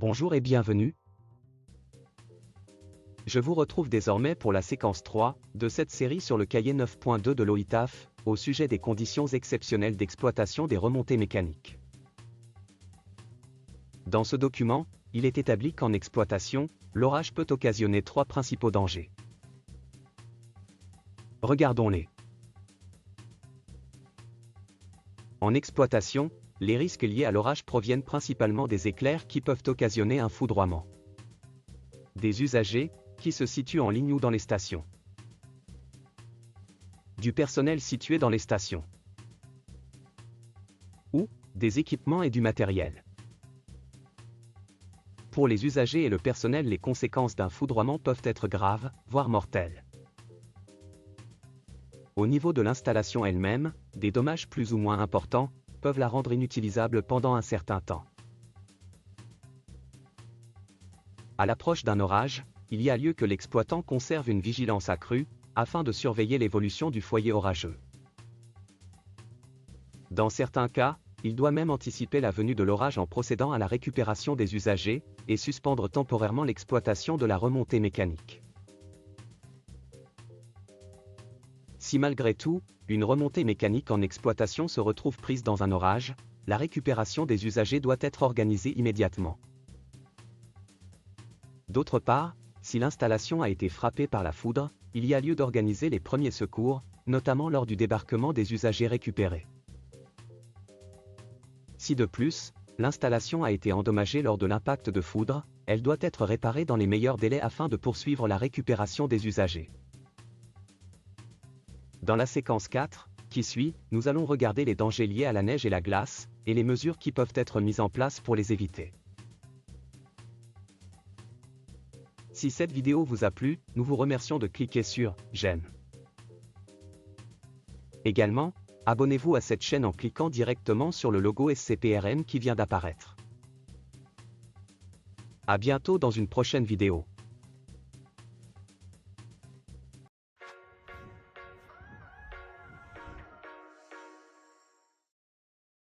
Bonjour et bienvenue. Je vous retrouve désormais pour la séquence 3 de cette série sur le cahier 9.2 de l'OITAF, au sujet des conditions exceptionnelles d'exploitation des remontées mécaniques. Dans ce document, il est établi qu'en exploitation, l'orage peut occasionner 3 principaux dangers. Regardons-les. En exploitation, les risques liés à l'orage proviennent principalement des éclairs qui peuvent occasionner un foudroiement. Des usagers, qui se situent en ligne ou dans les stations. Du personnel situé dans les stations. Ou, des équipements et du matériel. Pour les usagers et le personnel, les conséquences d'un foudroiement peuvent être graves, voire mortelles. Au niveau de l'installation elle-même, des dommages plus ou moins importants peuvent la rendre inutilisable pendant un certain temps. À l'approche d'un orage, il y a lieu que l'exploitant conserve une vigilance accrue, afin de surveiller l'évolution du foyer orageux. Dans certains cas, il doit même anticiper la venue de l'orage en procédant à la récupération des usagers, et suspendre temporairement l'exploitation de la remontée mécanique. Si malgré tout, une remontée mécanique en exploitation se retrouve prise dans un orage, la récupération des usagers doit être organisée immédiatement. D'autre part, si l'installation a été frappée par la foudre, il y a lieu d'organiser les premiers secours, notamment lors du débarquement des usagers récupérés. Si de plus, l'installation a été endommagée lors de l'impact de foudre, elle doit être réparée dans les meilleurs délais afin de poursuivre la récupération des usagers. Dans la séquence 4, qui suit, nous allons regarder les dangers liés à la neige et la glace, et les mesures qui peuvent être mises en place pour les éviter. Si cette vidéo vous a plu, nous vous remercions de cliquer sur « J'aime ». Également, abonnez-vous à cette chaîne en cliquant directement sur le logo SCPRM qui vient d'apparaître. À bientôt dans une prochaine vidéo.